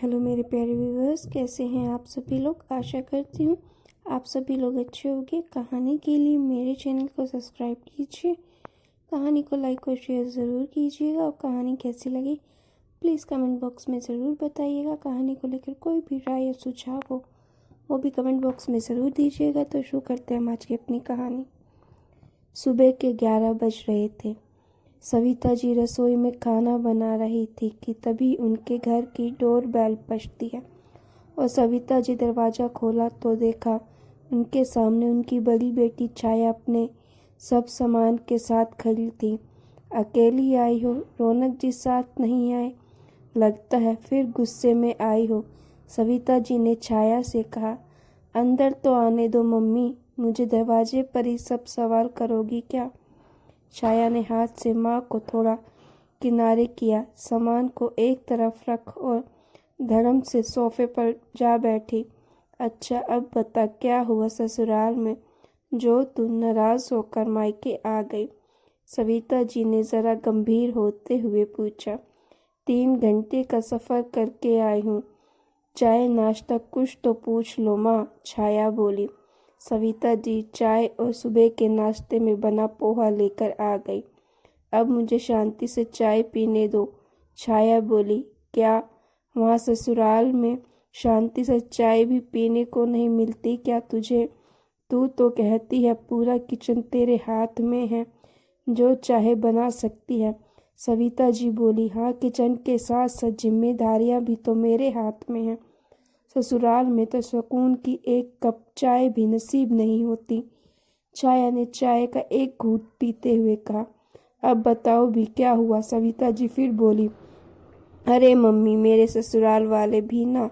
Hello मेरे प्यारे viewers, कैसे हैं आप सभी लोग। आशा करती हूँ आप सभी लोग अच्छे होंगे। कहानी के लिए मेरे चैनल को सब्सक्राइब कीजिए, कहानी को लाइक और शेयर ज़रूर कीजिएगा और कहानी कैसी लगी प्लीज़ कमेंट बॉक्स में ज़रूर बताइएगा। कहानी को लेकर कोई भी राय या सुझाव हो वो भी कमेंट बॉक्स में ज़रूर दीजिएगा। तो शुरू करते हैं हम आज की अपनी कहानी। सुबह के 11 बज रहे थे। सविता जी रसोई में खाना बना रही थी कि तभी उनके घर की डोर बेल बजती है और सविता जी दरवाज़ा खोला तो देखा उनके सामने उनकी बड़ी बेटी छाया अपने सब सामान के साथ खड़ी थी। अकेली आई हो? रौनक जी साथ नहीं आए? लगता है फिर गुस्से में आई हो। सविता जी ने छाया से कहा, अंदर तो आने दो मम्मी, मुझे दरवाजे पर ही सब सवाल करोगी क्या? छाया ने हाथ से माँ को थोड़ा किनारे किया, सामान को एक तरफ रख और धर्म से सोफे पर जा बैठी। अच्छा अब बता क्या हुआ ससुराल में जो तू नाराज होकर मायके आ गई? सविता जी ने ज़रा गंभीर होते हुए पूछा। 3 घंटे का सफ़र करके आई हूँ, चाय नाश्ता कुछ तो पूछ लो माँ, छाया बोली। सविता जी चाय और सुबह के नाश्ते में बना पोहा लेकर आ गई। अब मुझे शांति से चाय पीने दो, छाया बोली। क्या वहाँ ससुराल में शांति से चाय भी पीने को नहीं मिलती क्या तुझे? तू तो कहती है पूरा किचन तेरे हाथ में है, जो चाहे बना सकती है। सविता जी बोली, हाँ किचन के साथ साथ जिम्मेदारियाँ भी तो मेरे हाथ में हैं। ससुराल में तो सुकून की एक कप चाय भी नसीब नहीं होती। छाया ने चाय का एक घूंट पीते हुए कहा। अब बताओ भी क्या हुआ? सविता जी फिर बोली, अरे मम्मी मेरे ससुराल वाले भी ना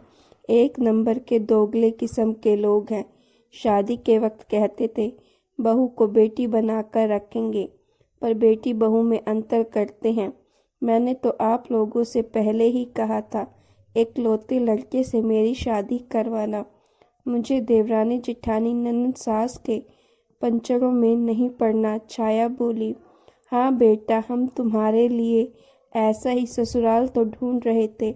एक नंबर के दोगले किस्म के लोग हैं। शादी के वक्त कहते थे बहू को बेटी बनाकर रखेंगे, पर बेटी बहू में अंतर करते हैं। मैंने तो आप लोगों से पहले ही कहा था एकलौते लड़के से मेरी शादी करवाना। मुझे देवरानी जिठानी ननद सास के पंचरों में नहीं पड़ना। छाया बोली, हाँ बेटा हम तुम्हारे लिए ऐसा ही ससुराल तो ढूंढ रहे थे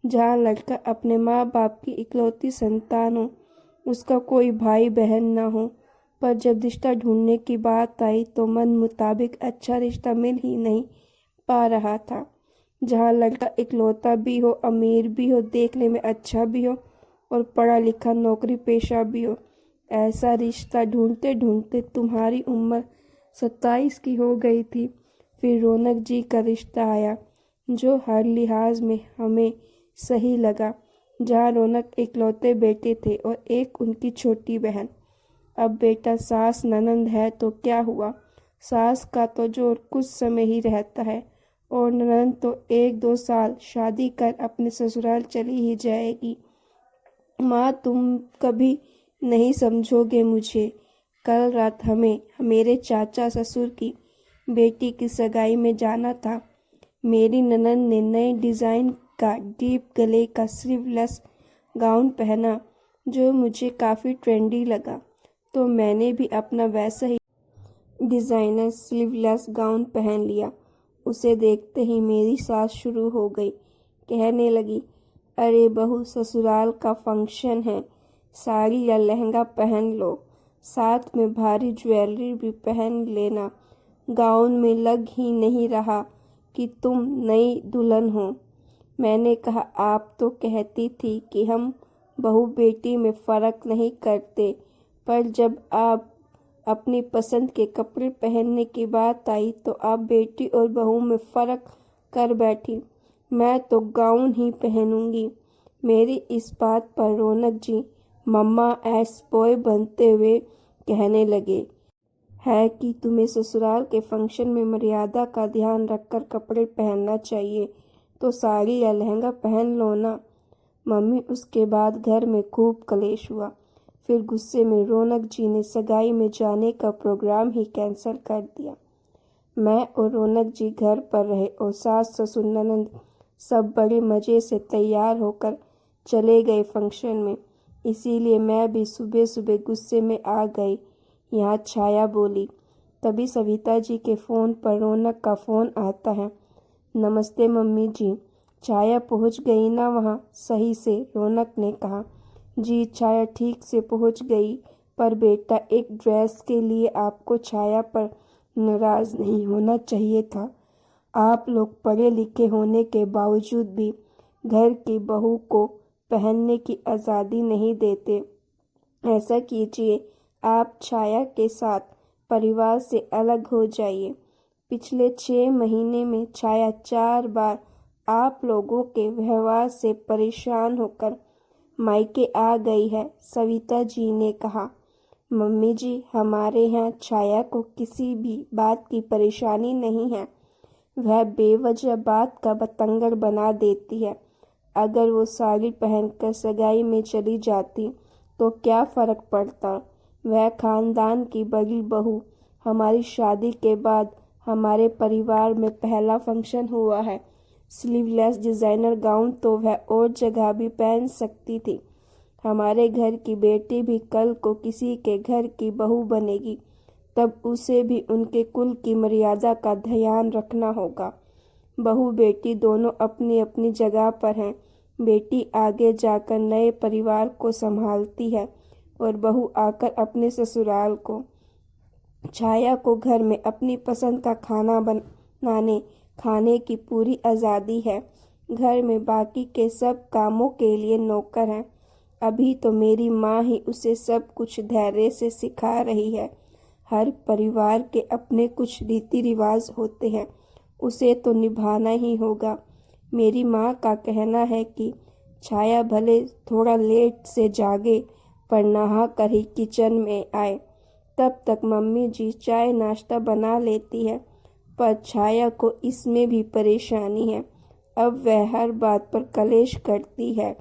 जहाँ लड़का अपने माँ बाप की इकलौती संतान हो, उसका कोई भाई बहन ना हो। पर जब रिश्ता ढूंढने की बात आई तो मन मुताबिक अच्छा रिश्ता मिल ही नहीं पा रहा था, जहाँ लड़का इकलौता भी हो, अमीर भी हो, देखने में अच्छा भी हो और पढ़ा लिखा नौकरी पेशा भी हो। ऐसा रिश्ता ढूंढते ढूंढते तुम्हारी उम्र 27 की हो गई थी। फिर रौनक जी का रिश्ता आया जो हर लिहाज में हमें सही लगा, जहाँ रौनक इकलौते बेटे थे और एक उनकी छोटी बहन। अब बेटा सास ननंद है तो क्या हुआ? सास का तो जोर कुछ समय ही रहता है और ननंद तो 1-2 साल शादी कर अपने ससुराल चली ही जाएगी। माँ तुम कभी नहीं समझोगे मुझे। कल रात हमें मेरे चाचा ससुर की बेटी की सगाई में जाना था। मेरी ननंद ने नए डिज़ाइन का डीप गले का स्लीवलेस गाउन पहना जो मुझे काफ़ी ट्रेंडी लगा, तो मैंने भी अपना वैसा ही डिज़ाइनर स्लीवलेस गाउन पहन लिया। उसे देखते ही मेरी सास शुरू हो गई, कहने लगी, अरे बहू ससुराल का फंक्शन है, साड़ी या लहंगा पहन लो, साथ में भारी ज्वेलरी भी पहन लेना। गाउन में लग ही नहीं रहा कि तुम नई दुल्हन हो। मैंने कहा आप तो कहती थी कि हम बहू बेटी में फ़र्क नहीं करते, पर जब आप अपनी पसंद के कपड़े पहनने की बात आई तो आप बेटी और बहू में फ़र्क कर बैठी। मैं तो गाउन ही पहनूंगी। मेरी इस बात पर रौनक जी मम्मा एस बॉय बनते हुए कहने लगे, है कि तुम्हें ससुराल के फंक्शन में मर्यादा का ध्यान रखकर कपड़े पहनना चाहिए, तो साड़ी या लहंगा पहन लो ना। मम्मी उसके बाद घर में खूब कलेश हुआ। फिर गुस्से में रौनक जी ने सगाई में जाने का प्रोग्राम ही कैंसिल कर दिया। मैं और रौनक जी घर पर रहे और सास ससुर ननंद सब बड़े मज़े से तैयार होकर चले गए फंक्शन में। इसीलिए मैं भी सुबह सुबह गुस्से में आ गई। यहाँ छाया बोली। तभी सविता जी के फ़ोन पर रौनक का फ़ोन आता है। नमस्ते मम्मी जी, छाया पहुंच गई ना वहाँ सही से? रौनक ने कहा। जी, छाया ठीक से पहुंच गई, पर बेटा एक ड्रेस के लिए आपको छाया पर नाराज नहीं होना चाहिए था। आप लोग पढ़े लिखे होने के बावजूद भी घर की बहू को पहनने की आज़ादी नहीं देते। ऐसा कीजिए, आप छाया के साथ परिवार से अलग हो जाइए। पिछले 6 महीने में छाया 4 बार आप लोगों के व्यवहार से परेशान होकर मायके आ गई है, सविता जी ने कहा। मम्मी जी, हमारे यहाँ छाया को किसी भी बात की परेशानी नहीं है। वह बेवजह बात का बतंगड़ बना देती है। अगर वो साड़ी पहनकर सगाई में चली जाती तो क्या फ़र्क पड़ता? वह खानदान की बड़ी बहू। हमारी शादी के बाद हमारे परिवार में पहला फंक्शन हुआ है। स्लीवलेस डिज़ाइनर गाउन तो वह और जगह भी पहन सकती थी। हमारे घर की बेटी भी कल को किसी के घर की बहू बनेगी, तब उसे भी उनके कुल की मर्यादा का ध्यान रखना होगा। बहू बेटी दोनों अपनी अपनी जगह पर हैं। बेटी आगे जाकर नए परिवार को संभालती है और बहू आकर अपने ससुराल को। छाया को घर में अपनी पसंद का खाना बनाने खाने की पूरी आज़ादी है। घर में बाकी के सब कामों के लिए नौकर हैं। अभी तो मेरी माँ ही उसे सब कुछ धैर्य से सिखा रही है। हर परिवार के अपने कुछ रीति रिवाज होते हैं, उसे तो निभाना ही होगा। मेरी माँ का कहना है कि छाया भले थोड़ा लेट से जागे, पर नहा कर ही किचन में आए। तब तक मम्मी जी चाय नाश्ता बना लेती है, पर छाया को इसमें भी परेशानी है। अब वह हर बात पर कलेश करती है।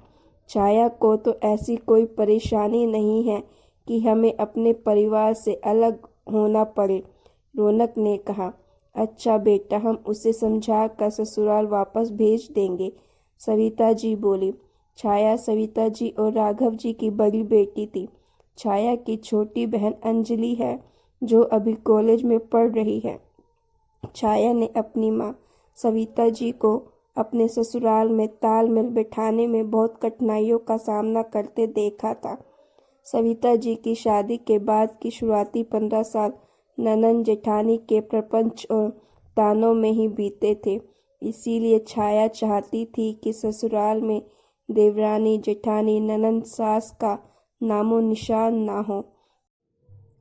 छाया को तो ऐसी कोई परेशानी नहीं है कि हमें अपने परिवार से अलग होना पड़े, रौनक ने कहा। अच्छा बेटा, हम उसे समझा कर ससुराल वापस भेज देंगे, सविता जी बोली। छाया सविता जी और राघव जी की बड़ी बेटी थी। छाया की छोटी बहन अंजलि है, जो अभी कॉलेज में पढ़ रही है। छाया ने अपनी माँ सविता जी को अपने ससुराल में तालमेल बिठाने में बहुत कठिनाइयों का सामना करते देखा था। सविता जी की शादी के बाद की शुरुआती 15 साल ननंद जेठानी के प्रपंच और तानों में ही बीते थे। इसीलिए छाया चाहती थी कि ससुराल में देवरानी जेठानी ननंद सास का नामो निशान ना हो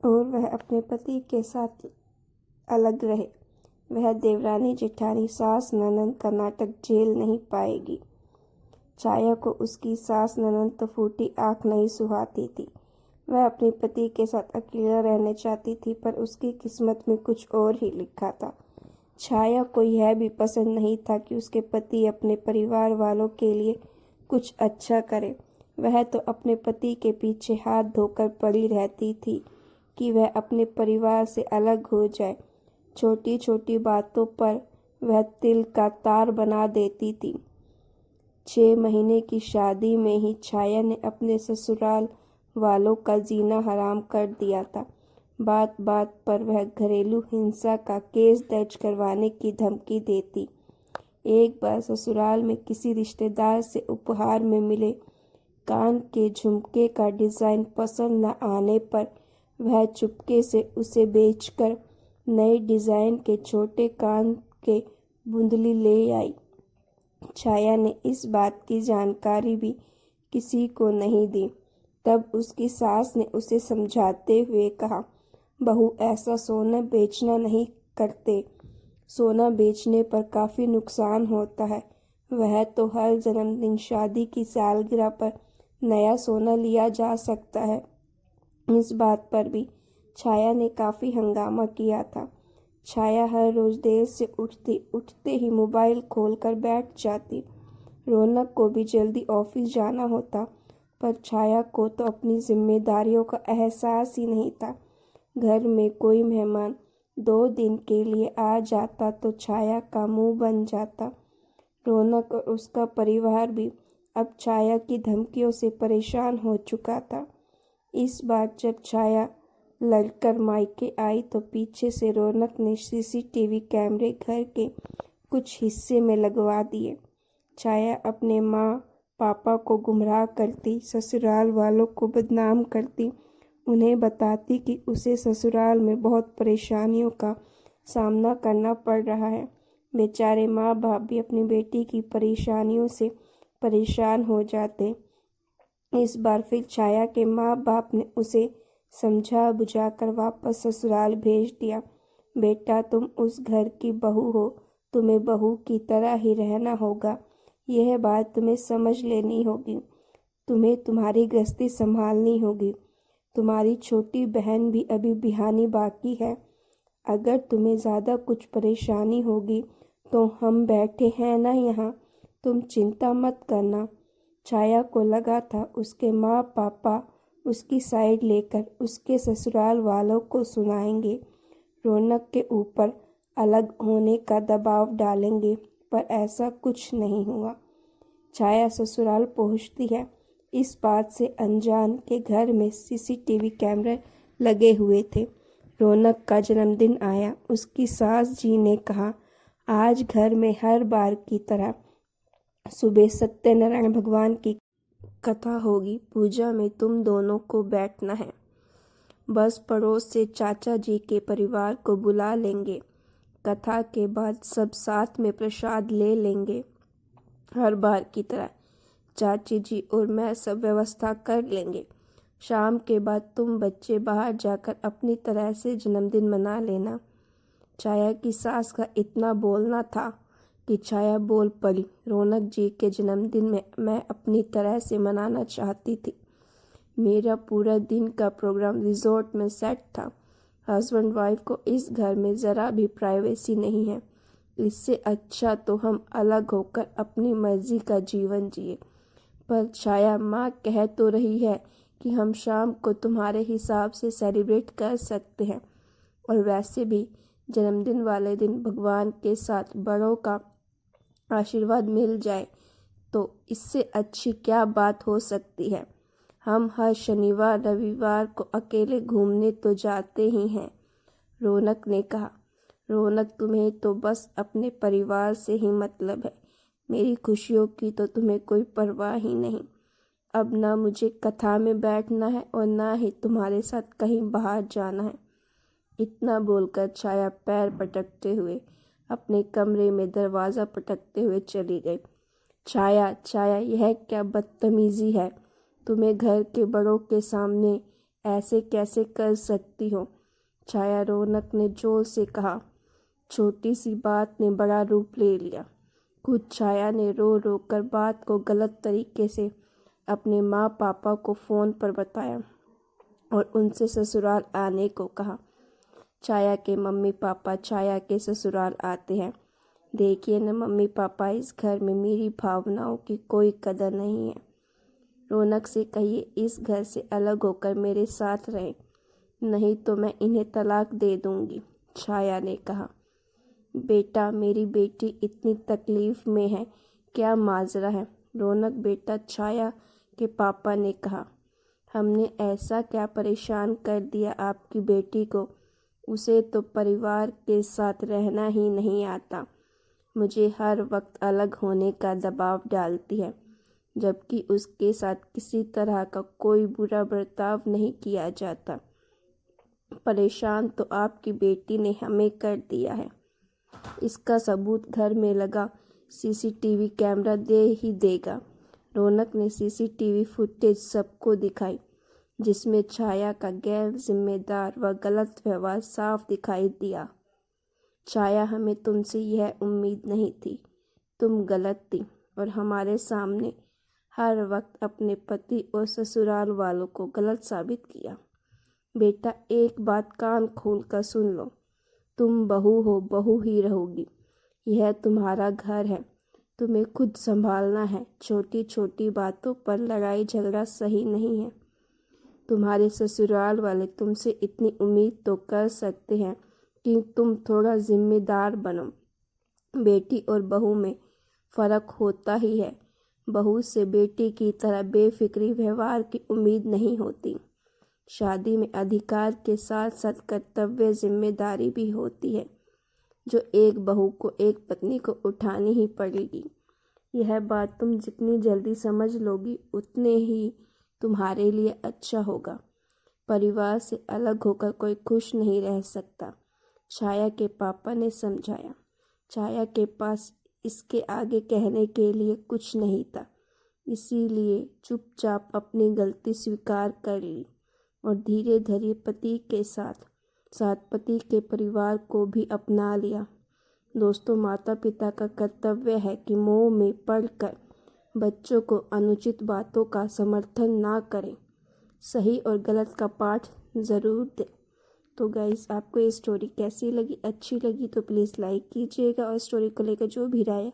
और वह अपने पति के साथ अलग रहे। वह देवरानी जेठानी सास ननंद का नाटक झेल नहीं पाएगी। छाया को उसकी सास ननंद तो फूटी आंख नहीं सुहाती थी। वह अपने पति के साथ अकेला रहना चाहती थी, पर उसकी किस्मत में कुछ और ही लिखा था। छाया को यह भी पसंद नहीं था कि उसके पति अपने परिवार वालों के लिए कुछ अच्छा करे। वह तो अपने पति के पीछे हाथ धोकर पड़ी रहती थी कि वह अपने परिवार से अलग हो जाए। छोटी छोटी बातों पर वह तिल का तार बना देती थी। 6 महीने की शादी में ही छाया ने अपने ससुराल वालों का जीना हराम कर दिया था। बात बात पर वह घरेलू हिंसा का केस दर्ज करवाने की धमकी देती। एक बार ससुराल में किसी रिश्तेदार से उपहार में मिले कान के झुमके का डिज़ाइन पसंद न आने पर वह चुपके से उसे बेचकर नए डिज़ाइन के छोटे कान के बूंदली ले आई। छाया ने इस बात की जानकारी भी किसी को नहीं दी। तब उसकी सास ने उसे समझाते हुए कहा, बहू, ऐसा सोना बेचना नहीं करते। सोना बेचने पर काफ़ी नुकसान होता है। वह तो हर जन्मदिन, शादी की सालगिरह पर नया सोना लिया जा सकता है। इस बात पर भी छाया ने काफ़ी हंगामा किया था। छाया हर रोज़ देर से उठते ही मोबाइल खोलकर बैठ जाती। रौनक को भी जल्दी ऑफिस जाना होता, पर छाया को तो अपनी जिम्मेदारियों का एहसास ही नहीं था। घर में कोई मेहमान 2 दिन के लिए आ जाता तो छाया का मुंह बन जाता। रौनक और उसका परिवार भी अब छाया की धमकियों से परेशान हो चुका था। इस बार जब छाया लड़कर मायके आई तो पीछे से रौनक ने सीसीटीवी कैमरे घर के कुछ हिस्से में लगवा दिए। छाया अपने माँ पापा को गुमराह करती, ससुराल वालों को बदनाम करती, उन्हें बताती कि उसे ससुराल में बहुत परेशानियों का सामना करना पड़ रहा है। बेचारे माँ बाप भी अपनी बेटी की परेशानियों से परेशान हो जाते। इस बार फिर छाया के माँ बाप ने उसे समझा बुझाकर वापस ससुराल भेज दिया। बेटा, तुम उस घर की बहू हो, तुम्हें बहू की तरह ही रहना होगा। यह बात तुम्हें समझ लेनी होगी। तुम्हें तुम्हारी गृहस्थी संभालनी होगी। तुम्हारी छोटी बहन भी अभी बिहानी बाकी है। अगर तुम्हें ज़्यादा कुछ परेशानी होगी तो हम बैठे हैं ना यहाँ, तुम चिंता मत करना। छाया को लगा था उसके माँ पापा उसकी साइड लेकर उसके ससुराल वालों को सुनाएंगे, रौनक के ऊपर अलग होने का दबाव डालेंगे, पर ऐसा कुछ नहीं हुआ। छाया ससुराल पहुंचती है। इस बात से अनजान के घर में सीसीटीवी कैमरे लगे हुए थे। रौनक का जन्मदिन आया। उसकी सास जी ने कहा, आज घर में हर बार की तरह सुबह सत्यनारायण भगवान की कथा होगी। पूजा में तुम दोनों को बैठना है। बस पड़ोस से चाचा जी के परिवार को बुला लेंगे। कथा के बाद सब साथ में प्रसाद ले लेंगे। हर बार की तरह चाची जी और मैं सब व्यवस्था कर लेंगे। शाम के बाद तुम बच्चे बाहर जाकर अपनी तरह से जन्मदिन मना लेना। छाया की सास का इतना बोलना था कि छाया बोल पड़ी। रौनक जी के जन्मदिन में मैं अपनी तरह से मनाना चाहती थी। मेरा पूरा दिन का प्रोग्राम रिजॉर्ट में सेट था। हस्बैंड वाइफ को इस घर में ज़रा भी प्राइवेसी नहीं है। इससे अच्छा तो हम अलग होकर अपनी मर्जी का जीवन जिए। पर छाया, माँ कह तो रही है कि हम शाम को तुम्हारे हिसाब से सेलिब्रेट कर सकते हैं, और वैसे भी जन्मदिन वाले दिन भगवान के साथ बड़ों का आशीर्वाद मिल जाए तो इससे अच्छी क्या बात हो सकती है। हम हर शनिवार रविवार को अकेले घूमने तो जाते ही हैं, रौनक ने कहा। रौनक, तुम्हें तो बस अपने परिवार से ही मतलब है। मेरी खुशियों की तो तुम्हें कोई परवाह ही नहीं। अब ना मुझे कथा में बैठना है और ना ही तुम्हारे साथ कहीं बाहर जाना है। इतना बोलकर छाया पैर पटकते हुए अपने कमरे में दरवाज़ा पटकते हुए चली गई। छाया, छाया, यह क्या बदतमीज़ी है? तुम्हें घर के बड़ों के सामने ऐसे कैसे कर सकती हो? छाया, रौनक ने जोर से कहा। छोटी सी बात ने बड़ा रूप ले लिया। खुद छाया ने रो रो कर बात को गलत तरीके से अपने माँ पापा को फ़ोन पर बताया और उनसे ससुराल आने को कहा। छाया के मम्मी पापा छाया के ससुराल आते हैं। देखिए न मम्मी पापा, इस घर में मेरी भावनाओं की कोई कदर नहीं है। रौनक से कहिए इस घर से अलग होकर मेरे साथ रहें, नहीं तो मैं इन्हें तलाक दे दूंगी, छाया ने कहा। बेटा, मेरी बेटी इतनी तकलीफ़ में है, क्या माजरा है? रौनक बेटा, छाया के पापा ने कहा। हमने ऐसा क्या परेशान कर दिया आपकी बेटी को? उसे तो परिवार के साथ रहना ही नहीं आता। मुझे हर वक्त अलग होने का दबाव डालती है, जबकि उसके साथ किसी तरह का कोई बुरा बर्ताव नहीं किया जाता। परेशान तो आपकी बेटी ने हमें कर दिया है। इसका सबूत घर में लगा सीसीटीवी कैमरा दे ही देगा। रौनक ने सीसीटीवी फुटेज सबको दिखाई, जिसमें छाया का गैर जिम्मेदार व गलत व्यवहार साफ दिखाई दिया। छाया, हमें तुमसे यह उम्मीद नहीं थी। तुम गलत थी और हमारे सामने हर वक्त अपने पति और ससुराल वालों को गलत साबित किया। बेटा, एक बात कान खोल कर सुन लो। तुम बहू हो, बहू ही रहोगी। यह तुम्हारा घर है, तुम्हें खुद संभालना है। छोटी छोटी बातों पर लड़ाई झगड़ा सही नहीं है। तुम्हारे ससुराल वाले तुमसे इतनी उम्मीद तो कर सकते हैं कि तुम थोड़ा जिम्मेदार बनो। बेटी और बहू में फ़र्क होता ही है। बहू से बेटी की तरह बेफिक्री व्यवहार की उम्मीद नहीं होती। शादी में अधिकार के साथ साथ कर्तव्य जिम्मेदारी भी होती है, जो एक बहू को एक पत्नी को उठानी ही पड़ेगी। यह बात तुम जितनी जल्दी समझ लोगी उतने ही तुम्हारे लिए अच्छा होगा। परिवार से अलग होकर कोई खुश नहीं रह सकता, छाया के पापा ने समझाया। छाया के पास इसके आगे कहने के लिए कुछ नहीं था, इसीलिए चुपचाप अपनी गलती स्वीकार कर ली और धीरे धीरे पति के साथ साथ पति के परिवार को भी अपना लिया। दोस्तों, माता पिता का कर्तव्य है कि मोह में पड़कर बच्चों को अनुचित बातों का समर्थन ना करें, सही और गलत का पाठ ज़रूर दें। तो गाइस, आपको ये स्टोरी कैसी लगी? अच्छी लगी तो प्लीज़ लाइक कीजिएगा और स्टोरी को लेकर जो भी राय है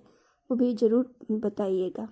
वो भी ज़रूर बताइएगा।